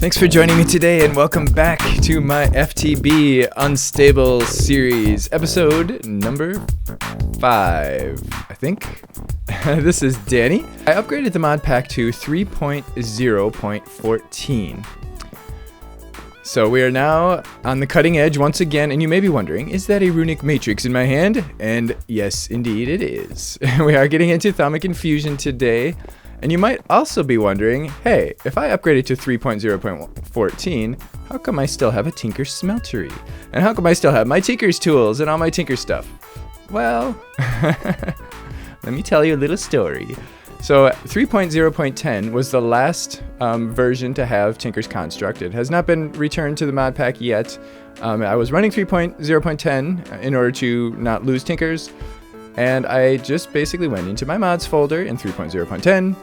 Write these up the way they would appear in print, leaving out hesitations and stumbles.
Thanks for joining me today and welcome back to my FTB Unstable series, episode number 5, I think. This is Danny. I upgraded the mod pack to 3.0.14. So we are now on the cutting edge once again, and you may be wondering, is that a runic matrix in my hand? And yes, indeed it is. We are getting into Thaumic Infusion today. And you might also be wondering, hey, if I upgraded to 3.0.14, how come I still have a Tinker Smeltery? And how come I still have my Tinker's tools and all my Tinker stuff? Well, let me tell you a little story. So 3.0.10 was the last version to have Tinker's Construct. It has not been returned to the mod pack yet. I was running 3.0.10 in order to not lose Tinkers. And I just basically went into my mods folder in 3.0.10.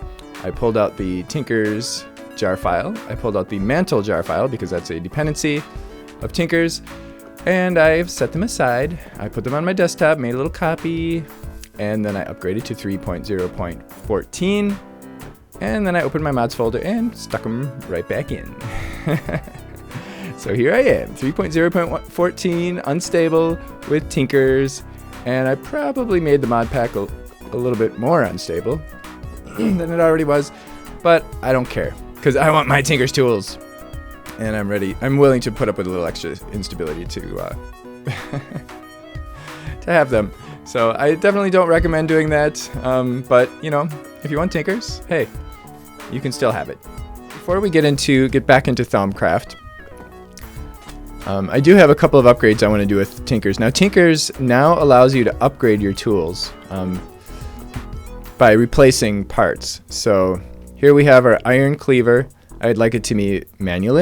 I pulled out the Tinker's jar file. I pulled out the Mantle jar file because that's a dependency of Tinker's. And I've set them aside. I put them on my desktop, made a little copy, and then I upgraded to 3.0.14. And then I opened my mods folder and stuck them right back in. So here I am, 3.0.14, unstable with Tinkers. And I probably made the mod pack a little bit more unstable than it already was, but I don't care because I want my Tinker's tools, and I'm ready. I'm willing to put up with a little extra instability to to have them. So I definitely don't recommend doing that. But you know, if you want Tinkers, hey, you can still have it. Before we get back into Thaumcraft. I do have a couple of upgrades I want to do with Tinkers. Now, Tinkers now allows you to upgrade your tools by replacing parts. So here we have our iron cleaver. I'd like it to be manual.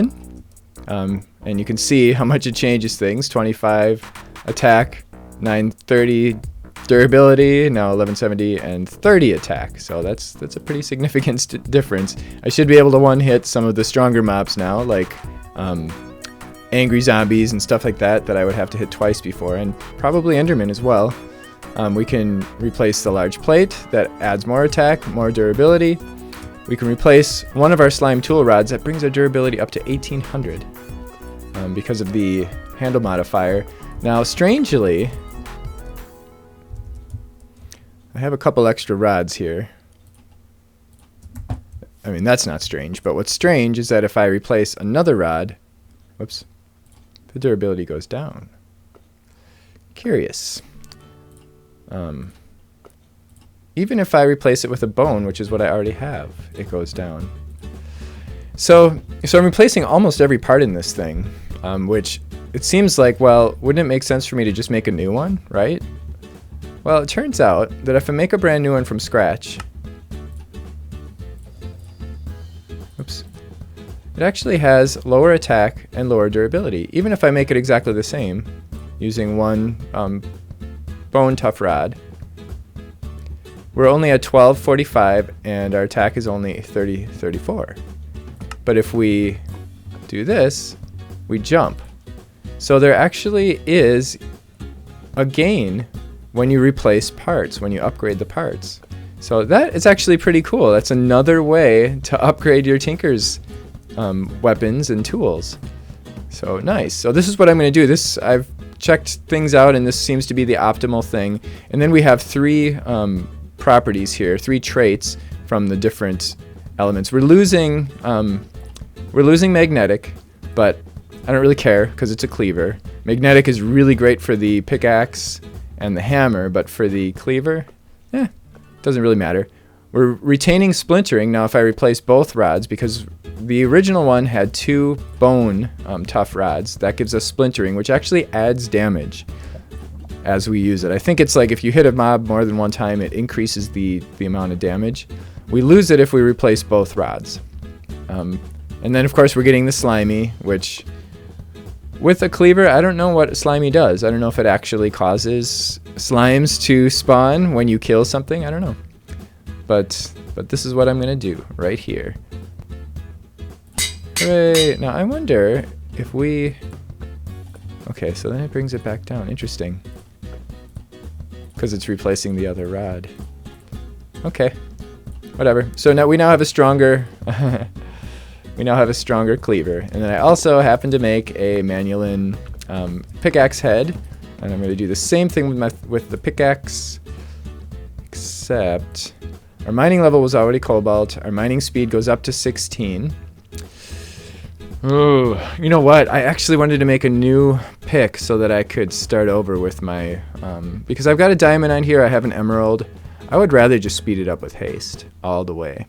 And you can see how much it changes things. 25 attack, 930 durability, now 1170, and 30 attack. So that's a pretty significant difference. I should be able to one-hit some of the stronger mobs now, like angry zombies and stuff like that I would have to hit twice before, and probably Enderman as well. We can replace the large plate that adds more attack, more durability. We can replace one of our slime tool rods that brings our durability up to 1800 because of the handle modifier. Now, strangely, I have a couple extra rods here. I mean, that's not strange, but what's strange is that if I replace another rod, whoops, the durability goes down. Curious. Even if I replace it with a bone, which is what I already have, it goes down. So I'm replacing almost every part in this thing, which it seems like, well, wouldn't it make sense for me to just make a new one, right? Well, it turns out that if I make a brand new one from scratch, oops, it actually has lower attack and lower durability, even if I make it exactly the same, using one bone tough rod. We're only at 1245, and our attack is only 3034. But if we do this, we jump. So there actually is a gain when you replace parts, when you upgrade the parts. So that is actually pretty cool. That's another way to upgrade your Tinker's weapons and tools. So nice. So this is what I'm going to do. I've checked things out, and this seems to be the optimal thing. And then we have three properties here, three traits from the different elements. We're losing magnetic, but I don't really care because it's a cleaver. Magnetic is really great for the pickaxe and the hammer, but for the cleaver, doesn't really matter. We're retaining splintering now if I replace both rods, because the original one had two bone tough rods. That gives us splintering, which actually adds damage as we use it. I think it's like if you hit a mob more than one time, it increases the amount of damage. We lose it if we replace both rods. And then, of course, we're getting the slimy, which with a cleaver, I don't know what slimy does. I don't know if it actually causes slimes to spawn when you kill something. I don't know. But this is what I'm going to do right here. Hooray. Now, I wonder if we... Okay, so then it brings it back down. Interesting. Because it's replacing the other rod. Okay. Whatever. So now we have a stronger we now have a stronger cleaver. And then I also happen to make a Manulin pickaxe head, and I'm going to do the same thing with the pickaxe, except our mining level was already cobalt. Our mining speed goes up to 16. Oh, you know what? I actually wanted to make a new pick so that I could start over with my, because I've got a diamond on here, I have an emerald. I would rather just speed it up with haste all the way.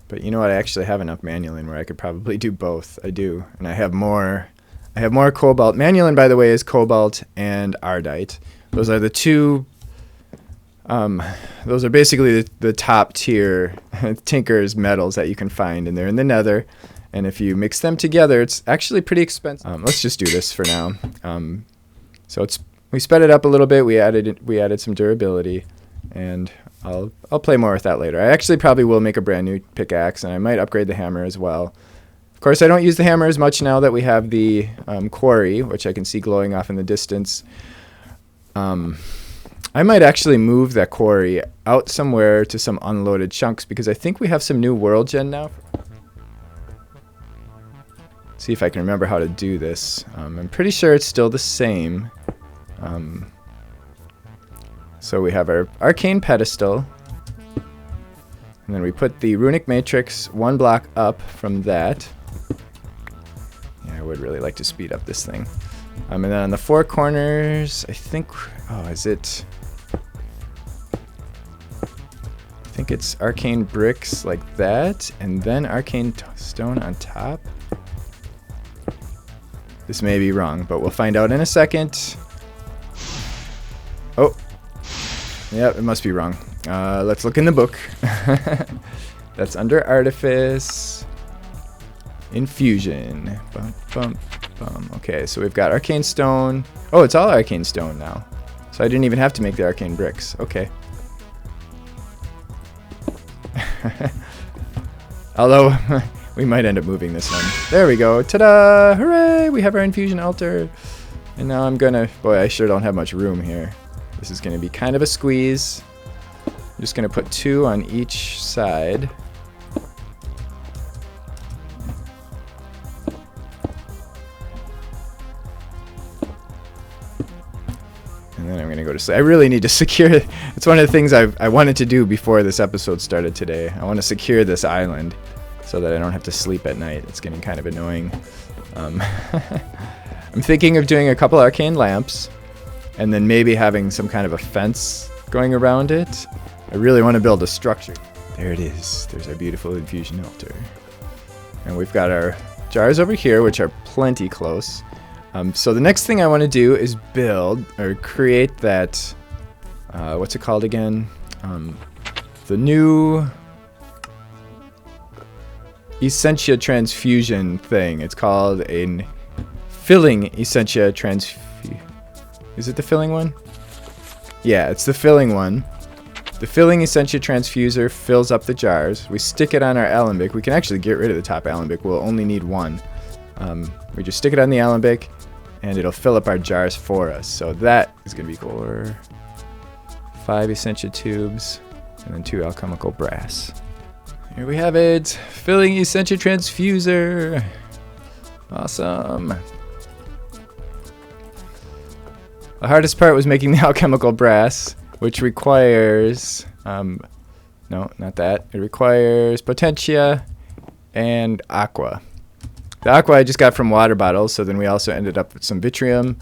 But you know what? I actually have enough Manulin where I could probably do both. I do, and I have more cobalt. Manulin, by the way, is cobalt and ardite. Those are the two. Those are basically the top tier tinker's metals that you can find, and they're in the nether. And if you mix them together, it's actually pretty expensive. Let's just do this for now. So we sped it up a little bit. We added some durability, and I'll play more with that later. I actually probably will make a brand new pickaxe, and I might upgrade the hammer as well. Of course, I don't use the hammer as much now that we have the quarry, which I can see glowing off in the distance. I might actually move that quarry out somewhere to some unloaded chunks, because I think we have some new world gen now. See if I can remember how to do this. I'm pretty sure it's still the same. So we have our arcane pedestal, and then we put the runic matrix one block up from that. Yeah, I would really like to speed up this thing. And then on the four corners, I think, is it? I think it's arcane bricks like that, and then arcane stone on top. This may be wrong, but we'll find out in a second. Oh, yep, it must be wrong. Let's look in the book. That's under artifice. Infusion. Bum, bum, bum. Okay, so we've got arcane stone. Oh, it's all arcane stone now. So I didn't even have to make the arcane bricks. Okay. Although, we might end up moving this one. There we go. Ta-da! Hooray! We have our infusion altar. And now I'm gonna... Boy, I sure don't have much room here. This is gonna be kind of a squeeze. I'm just gonna put 2 on each side. And then I'm gonna go to sleep. I really need to secure it. It's one of the things I wanted to do before this episode started today. I want to secure this island so that I don't have to sleep at night. It's getting kind of annoying. I'm thinking of doing a couple arcane lamps, and then maybe having some kind of a fence going around it. I really want to build a structure. There it is. There's our beautiful infusion altar. And we've got our jars over here, which are plenty close. So the next thing I want to do is build or create that, what's it called again? The new Essentia transfusion thing. It's called a filling Essentia transfusion. Is it the filling one? Yeah, it's the filling one. The filling Essentia transfuser fills up the jars. We stick it on our alembic. We can actually get rid of the top alembic. We'll only need one. We just stick it on the alembic, and it'll fill up our jars for us. So that is going to be cool. 5 Essentia tubes, and then 2 alchemical brass. Here we have it. Filling Essentia transfuser. Awesome. The hardest part was making the alchemical brass, which requires... no, not that. It requires potentia and aqua. The aqua I just got from water bottles, so then we also ended up with some vitrium.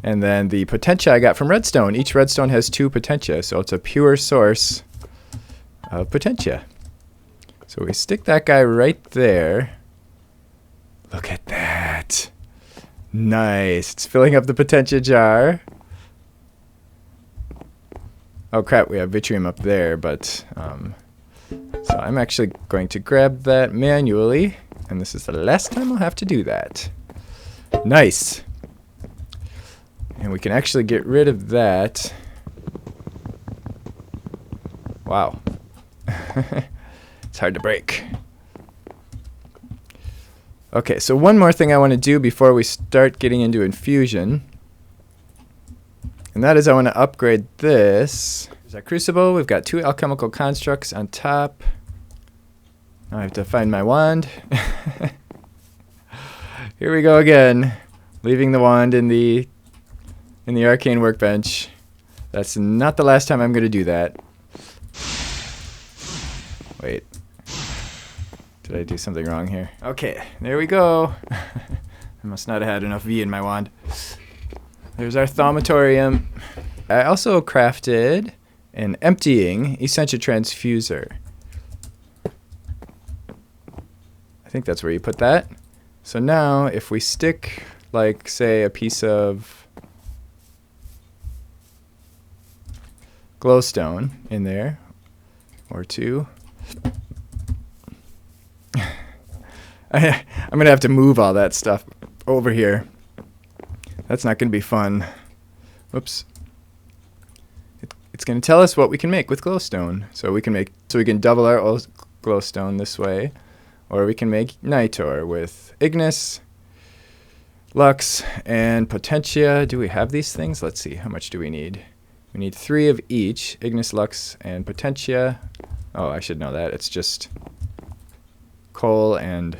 And then the potentia I got from redstone. Each redstone has 2 potentia, so it's a pure source of potentia. So we stick that guy right there. Look at that. Nice. It's filling up the potentia jar. Oh crap, we have vitrium up there, but so I'm actually going to grab that manually. And this is the last time I'll have to do that. Nice. And we can actually get rid of that. Wow. It's hard to break. Okay, so one more thing I want to do before we start getting into infusion. And that is I want to upgrade this. There's our crucible. We've got 2 alchemical constructs on top. Now I have to find my wand. Here we go again. Leaving the wand in the arcane workbench. That's not the last time I'm going to do that. Wait. Did I do something wrong here? Okay, there we go. I must not have had enough V in my wand. There's our thaumatorium. I also crafted an emptying Essentia transfuser. I think that's where you put that. So now if we stick, like, say, a piece of glowstone in there, or two. I'm going to have to move all that stuff over here. That's not going to be fun. Whoops. It's going to tell us what we can make with glowstone. So we can double our glowstone this way, or we can make nitor with ignis, lux, and potentia. Do we have these things? Let's see. How much do we need? We need 3 of each: ignis, lux, and potentia. Oh, I should know that. It's just coal and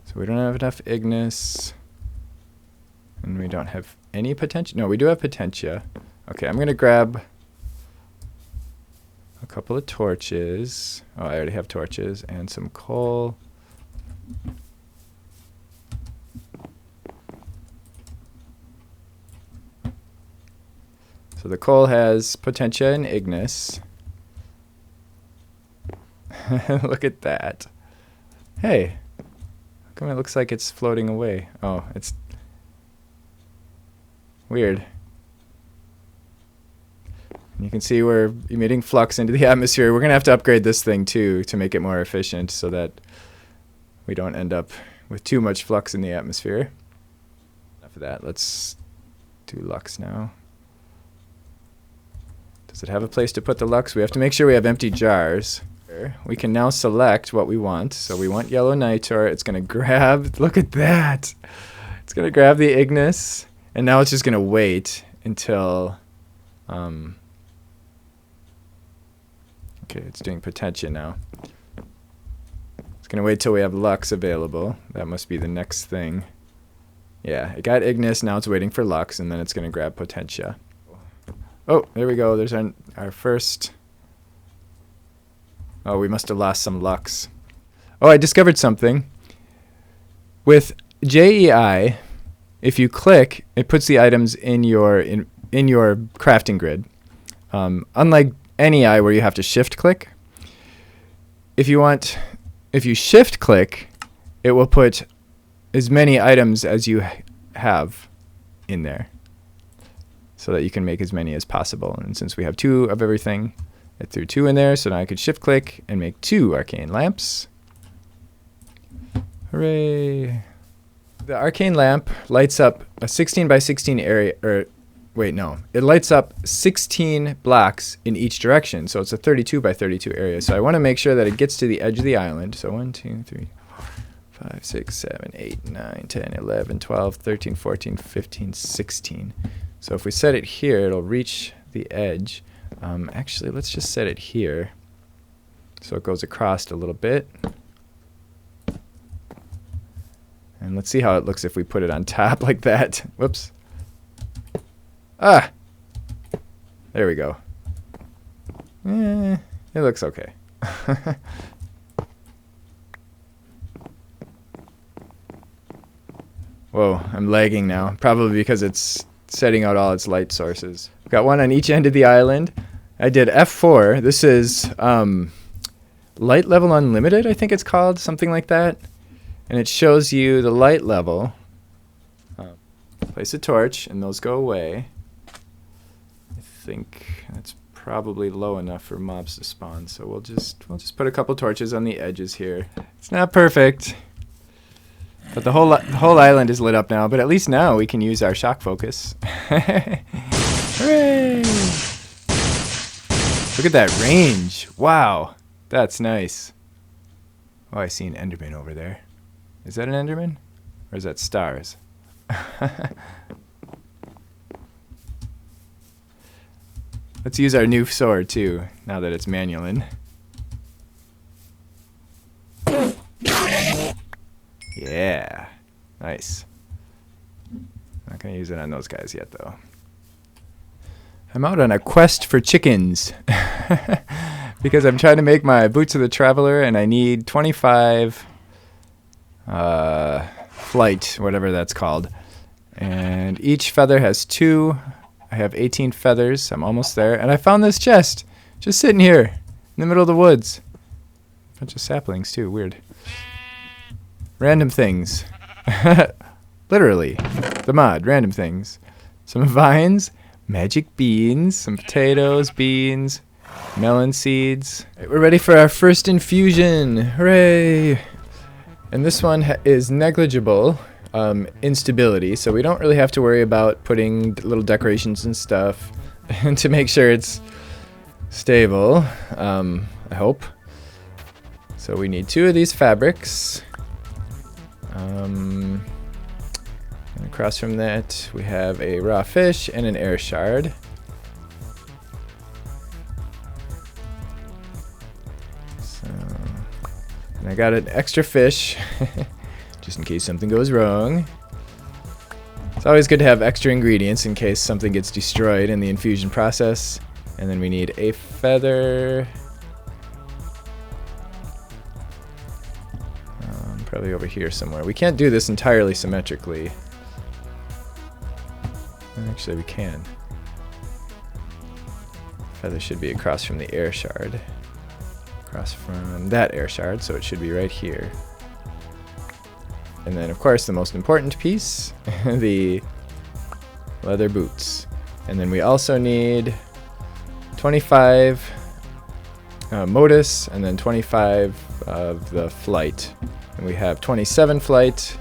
so we don't have enough ignis, and we don't have any potentia. No, we do have potentia. Okay, I'm gonna grab a couple of torches. Oh, I already have torches, and some coal. So the coal has potentia and ignis. Look at that. Hey, how come it looks like it's floating away? Oh, it's weird. And you can see we're emitting flux into the atmosphere. We're going to have to upgrade this thing too to make it more efficient so that we don't end up with too much flux in the atmosphere. Enough of that. Let's do lux now. Does it have a place to put the lux? We have to make sure we have empty jars. We can now select what we want. So we want yellow nitor. It's going to grab, look at that. It's going to grab the ignis, and now it's just going to wait until, okay, it's doing potentia now. It's going to wait till we have lux available. That must be the next thing. Yeah, it got ignis, now it's waiting for lux, and then it's going to grab potentia. Oh, there we go. There's our first. Oh, we must have lost some lux. Oh, I discovered something. With JEI, if you click, it puts the items in your crafting grid. Unlike NEI where you have to shift click. If you shift click, it will put as many items as you have in there, so that you can make as many as possible. And since we have 2 of everything, it threw 2 in there, so now I could shift click and make 2 arcane lamps. Hooray! The arcane lamp lights up a 16 by 16 area, or wait, no. It lights up 16 blocks in each direction, so it's a 32 by 32 area. So I want to make sure that it gets to the edge of the island. So 1, 2, 3, 4, 5, 6, 7, 8, 9, 10, 11, 12, 13, 14, 15, 16. So if we set it here, it'll reach the edge. Actually, let's just set it here so it goes across a little bit. And let's see how it looks if we put it on top like that. Whoops. Ah! There we go. It looks okay. Whoa, I'm lagging now. Probably because it's setting out all its light sources. Got one on each end of the island. I did F4. This is light level unlimited, I think it's called, something like that. And it shows you the light level. Place a torch, and those go away. I think that's probably low enough for mobs to spawn, so we'll just put a couple torches on the edges here. It's not perfect, but the whole island is lit up now. But at least now we can use our shock focus. Hooray! Look at that range. Wow, that's nice. Oh, I see an Enderman over there. Is that an Enderman? Or is that stars? Let's use our new sword too, now that it's manualin. Yeah, nice. Not gonna use it on those guys yet though. I'm out on a quest for chickens because I'm trying to make my Boots of the Traveler and I need 25 flight, whatever that's called. And each feather has 2. I have 18 feathers. I'm almost there. And I found this chest just sitting here in the middle of the woods. Bunch of saplings too. Weird. Random things. Literally. The mod. Random things. Some vines. Magic beans. Some potatoes. Beans. Melon seeds. Right, we're ready for our first infusion. Hooray! And this one is negligible instability, so we don't really have to worry about putting little decorations and stuff to make sure it's stable, I hope. So we need 2 of these fabrics. And across from that we have a raw fish and an air shard. And I got an extra fish, just in case something goes wrong. It's always good to have extra ingredients in case something gets destroyed in the infusion process. And then we need a feather. Probably over here somewhere. We can't do this entirely symmetrically. Actually, we can. Feather should be across from the air shard. Across from that air shard, so it should be right here. And then, of course, the most important piece, the leather boots. And then we also need 25 modus, and then 25 of the flight. And we have 27 flight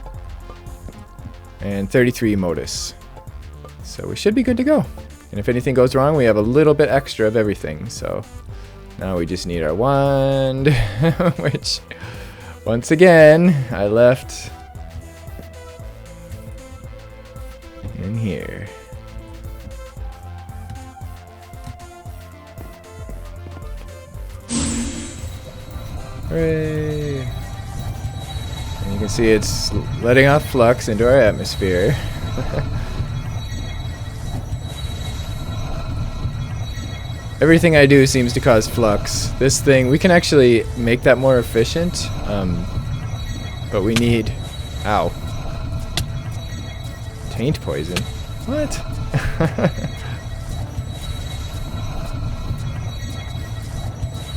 and 33 modus. So we should be good to go. And if anything goes wrong, we have a little bit extra of everything. So now we just need our wand, which, once again, I left in here. Hooray! And you can see it's letting off flux into our atmosphere. Everything I do seems to cause flux. This thing, we can actually make that more efficient, but we need... Ow. Taint poison? What?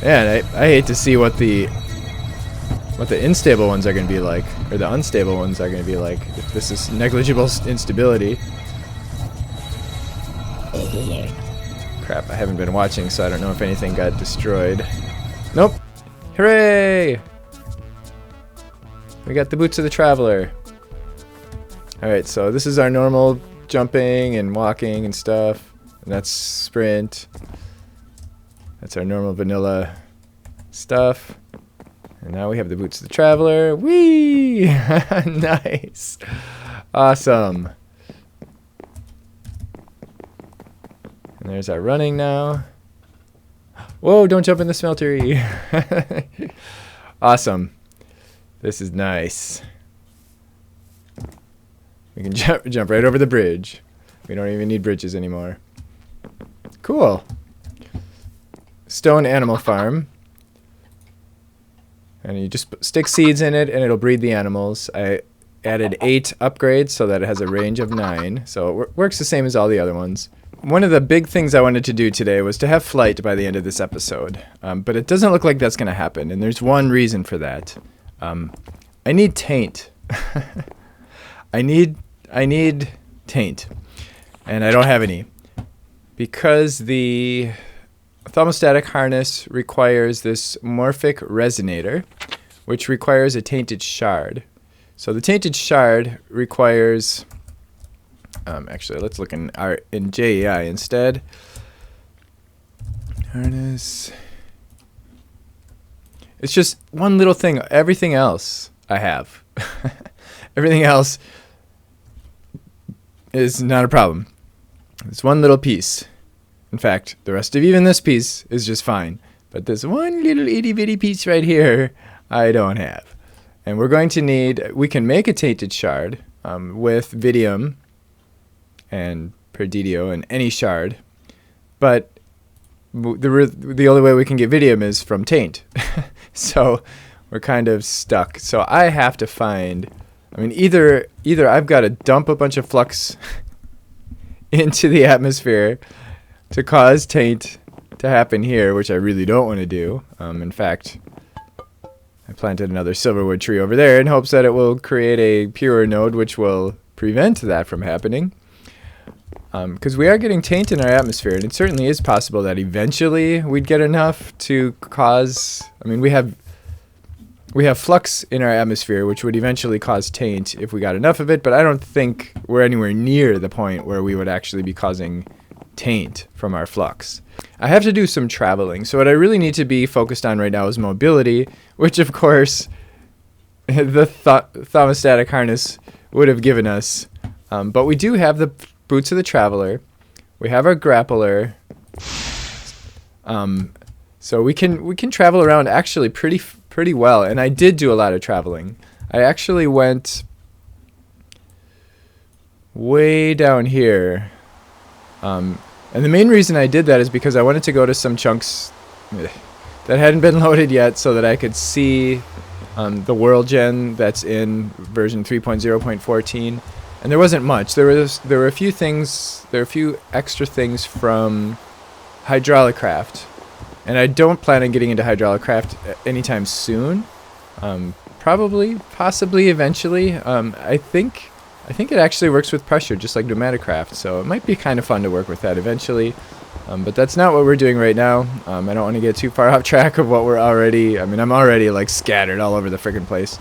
Man, I hate to see what the unstable ones are going to be like, or the unstable ones are going to be like, if this is negligible instability. Crap, I haven't been watching, so I don't know if anything got destroyed. Nope. Hooray! We got the Boots of the Traveler. Alright, so this is our normal jumping and walking and stuff. And that's sprint. That's our normal vanilla stuff. And now we have the Boots of the Traveler. Whee! Nice. Awesome. And there's our running now. Whoa, don't jump in the smeltery. Awesome. This is nice. We can jump right over the bridge. We don't even need bridges anymore. Cool. Stone animal farm. And you just stick seeds in it and it'll breed the animals. I added 8 upgrades so that it has a range of 9. So it works the same as all the other ones. One of the big things I wanted to do today was to have flight by the end of this episode. But it doesn't look like that's going to happen. And there's one reason for that. I need taint. I need taint. And I don't have any. Because the thermostatic harness requires this morphic resonator, which requires a tainted shard. So the tainted shard requires... actually, let's look in JEI instead. Harness. It's just one little thing. Everything else I have. Everything else is not a problem. It's one little piece. In fact, the rest of even this piece is just fine. But this one little itty bitty piece right here, I don't have. And we're going to need, we can make a tainted shard with Vidium and Perdidio and any shard. But the only way we can get Vidium is from taint. So we're kind of stuck. So I have to find, I mean, either I've got to dump a bunch of flux into the atmosphere to cause taint to happen here, which I really don't want to do. In fact, I planted another silverwood tree over there in hopes that it will create a purer node, which will prevent that from happening. Because we are getting taint in our atmosphere, and it certainly is possible that eventually we'd get enough to cause, I mean, we have flux in our atmosphere, which would eventually cause taint if we got enough of it, but I don't think we're anywhere near the point where we would actually be causing taint from our flux. I have to do some traveling, so what I really need to be focused on right now is mobility, which of course the thermostatic harness would have given us. But we do have the boots of the traveler. We have our grappler. So we can travel around actually pretty well, and I did do a lot of traveling. I actually went way down here. And the main reason I did that is because I wanted to go to some chunks that hadn't been loaded yet so that I could see the world gen that's in version 3.0.14. And there wasn't much. There were a few things, there were a few extra things from Hydraulicraft. And I don't plan on getting into Hydraulicraft anytime soon. Possibly, eventually. I think it actually works with pressure, just like Pneumaticraft, so it might be kind of fun to work with that eventually. But that's not what we're doing right now. I don't want to get too far off track of what we're already, I mean, I'm already like scattered all over the frickin' place.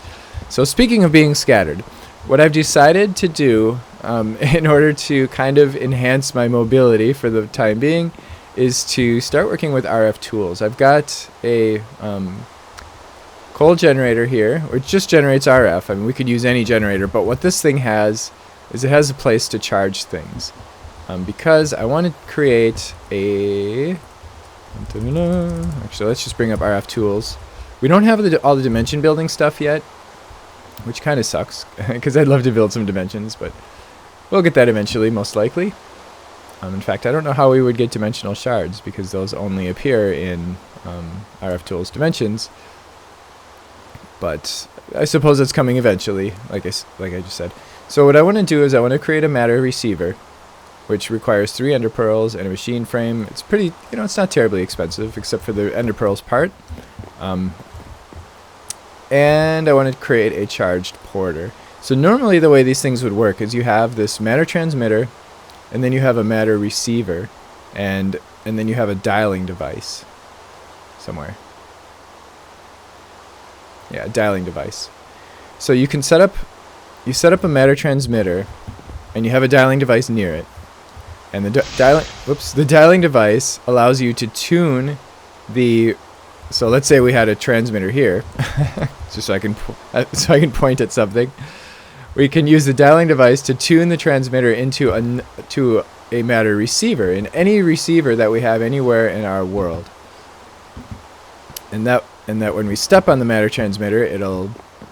So speaking of being scattered, what I've decided to do in order to kind of enhance my mobility for the time being is to start working with RF tools. I've got a coal generator here, which just generates RF. I mean, we could use any generator, but what this thing has is it has a place to charge things. Because I want to create a... Actually, let's just bring up RF tools. We don't have all the dimension building stuff yet, which kind of sucks, because I'd love to build some dimensions, but we'll get that eventually, most likely. In fact, I don't know how we would get dimensional shards, because those only appear in RF tools dimensions. But I suppose it's coming eventually, like I just said. So what I want to do is I want to create a matter receiver, which requires 3 ender pearls and a machine frame. It's pretty, it's not terribly expensive, except for the ender pearls part. And I want to create a charged porter. So normally the way these things would work is you have this matter transmitter, and then you have a matter receiver, and then you have a dialing device somewhere. Yeah, a dialing device. So you can set up a matter transmitter, and you have a dialing device near it. And the dialing device allows you to tune the. So let's say we had a transmitter here, just so I can point at something. We can use the dialing device to tune the transmitter into a matter receiver in any receiver that we have anywhere in our world. And that when we step on the matter transmitter, it'll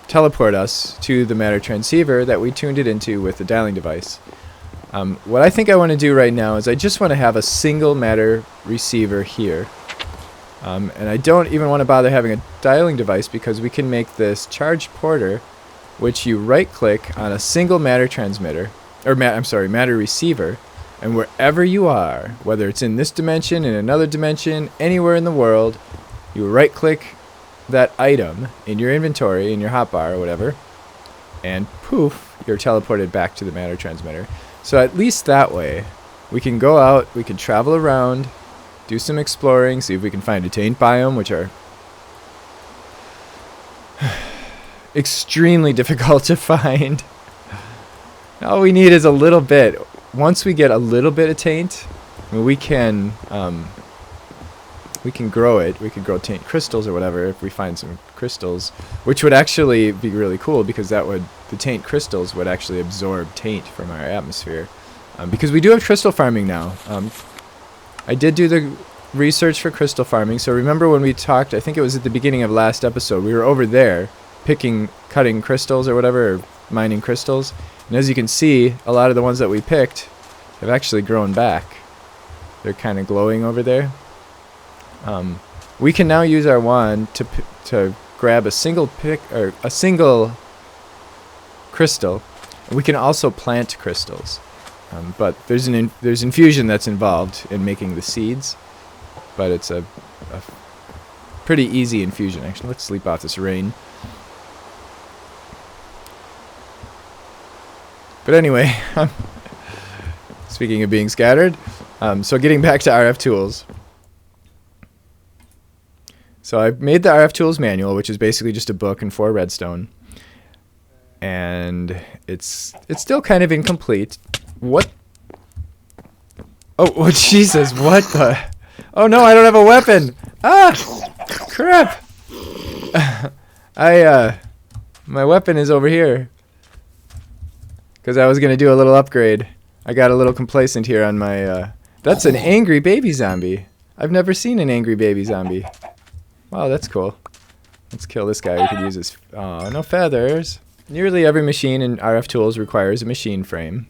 teleport us to the matter transceiver that we tuned it into with the dialing device. What I think I want to do right now is I just want to have a single matter receiver here. And I don't even want to bother having a dialing device because we can make this charged porter, which you right-click on a single matter transmitter, or matter receiver, and wherever you are, whether it's in this dimension, in another dimension, anywhere in the world, you right-click that item in your inventory, in your hotbar or whatever, and poof, you're teleported back to the matter transmitter. So at least that way, we can go out, we can travel around, do some exploring, see if we can find a taint biome, which are extremely difficult to find. All we need is a little bit. Once we get a little bit of taint, we can grow it. We could grow taint crystals or whatever if we find some crystals, which would actually be really cool because the taint crystals would actually absorb taint from our atmosphere. Because we do have crystal farming now. I did do the research for crystal farming. So remember when we talked, I think it was at the beginning of last episode, we were over there cutting crystals or whatever, or mining crystals. And as you can see, a lot of the ones that we picked have actually grown back. They're kind of glowing over there. We can now use our wand to grab a single crystal. And we can also plant crystals. But there's infusion that's involved in making the seeds. But it's a pretty easy infusion, actually. Let's sleep off this rain. But anyway, speaking of being scattered, so getting back to RF tools. So I made the RF tools manual, which is basically just a book and 4 redstone. And it's still kind of incomplete. What? Oh, Jesus, what the? Oh no, I don't have a weapon. Ah, crap. My weapon is over here. Because I was going to do a little upgrade. I got a little complacent here on my, that's an angry baby zombie. I've never seen an angry baby zombie. Wow, that's cool. Let's kill this guy. We could use his, oh, no feathers. Nearly every machine in RF tools requires a machine frame.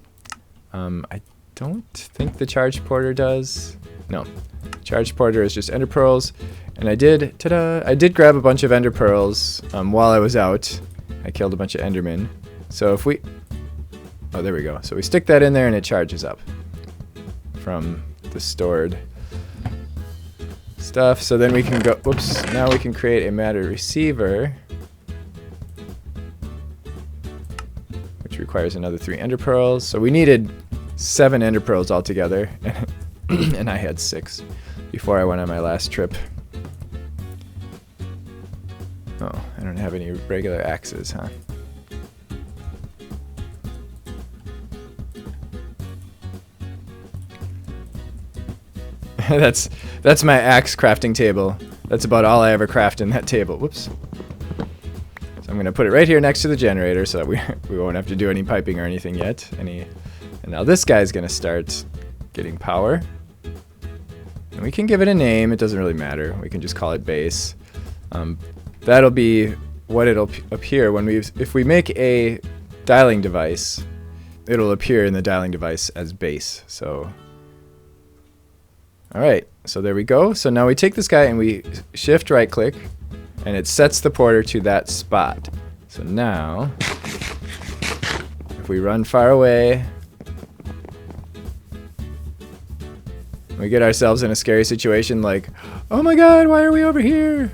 I don't think the charge porter does. No. Charge porter is just ender pearls. And I did grab a bunch of ender pearls while I was out. I killed a bunch of endermen. So if we, oh, there we go. So we stick that in there and it charges up from the stored stuff. So then we can go, whoops, now we can create a matter receiver, which requires another 3 ender pearls. So we needed 7 ender pearls altogether, and I had 6 before I went on my last trip. Oh, I don't have any regular axes, huh? That's my axe crafting table. That's about all I ever craft in that table. Whoops. So I'm gonna put it right here next to the generator so that we won't have to do any piping or anything yet. And now this guy's gonna start getting power. And we can give it a name. It doesn't really matter. We can just call it base. That'll be what it'll appear when if we make a dialing device. It'll appear in the dialing device as base. So. Alright, so there we go. So now we take this guy and we shift right click and it sets the porter to that spot. So now, if we run far away, we get ourselves in a scary situation like, oh my god, why are we over here?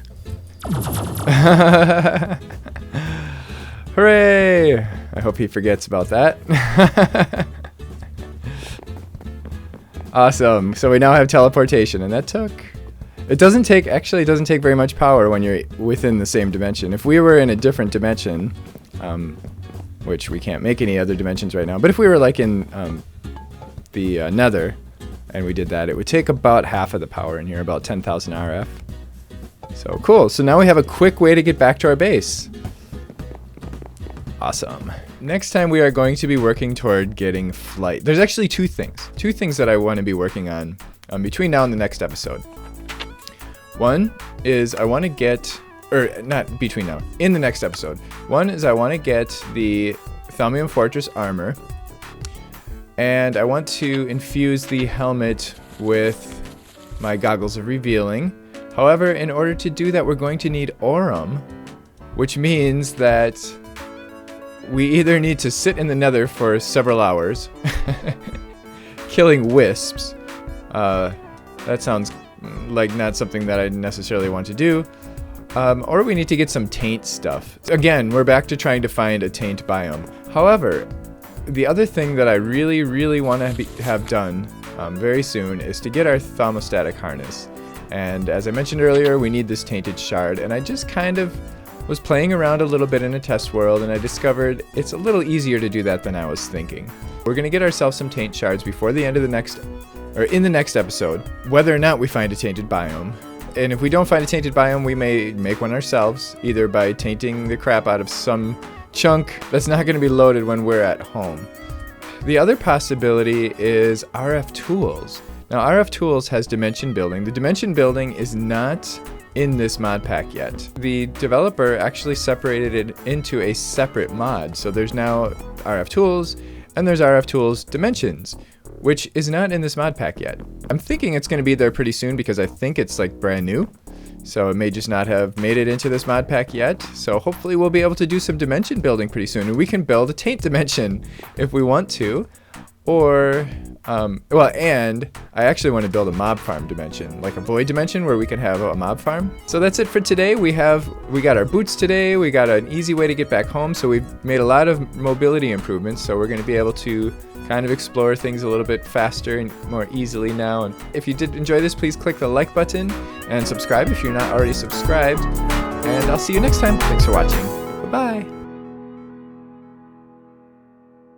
Hooray! I hope he forgets about that. Awesome. So we now have teleportation, and that took... It doesn't take very much power when you're within the same dimension. If we were in a different dimension, which we can't make any other dimensions right now, but if we were like in the nether, and we did that, it would take about half of the power in here, about 10,000 RF. So cool. So now we have a quick way to get back to our base. Awesome. Next time we are going to be working toward getting flight. There's actually two things that I want to be working on between now and the next episode. One is I want to get, or not between now, in the next episode. One is I want to get the Thaumic Fortress armor, and I want to infuse the helmet with my goggles of revealing. However, in order to do that, we're going to need Aurum, which means that we either need to sit in the nether for several hours, killing wisps. That sounds like not something that I necessarily want to do. Or we need to get some taint stuff. Again, we're back to trying to find a taint biome. However, the other thing that I really, really want to have done very soon is to get our thermostatic harness. And as I mentioned earlier, we need this tainted shard, and I just kind of was playing around a little bit in a test world, and I discovered it's a little easier to do that than I was thinking. We're going to get ourselves some taint shards before the end of the next, or in the next episode, whether or not we find a tainted biome. And if we don't find a tainted biome, we may make one ourselves, either by tainting the crap out of some chunk that's not going to be loaded when we're at home. The other possibility is RF tools. Now RF Tools has dimension building. The dimension building is not in this mod pack yet. The developer actually separated it into a separate mod. So there's now RF Tools and there's RF Tools Dimensions, which is not in this mod pack yet. I'm thinking it's going to be there pretty soon because I think it's like brand new. So it may just not have made it into this mod pack yet. So hopefully we'll be able to do some dimension building pretty soon. And we can build a taint dimension if we want to. Or, well, and I actually want to build a mob farm dimension, like a void dimension where we can have a mob farm. So that's it for today. We got our boots today. We got an easy way to get back home. So we've made a lot of mobility improvements. So we're going to be able to kind of explore things a little bit faster and more easily now. And if you did enjoy this, please click the like button and subscribe if you're not already subscribed. And I'll see you next time. Thanks for watching. Bye-bye.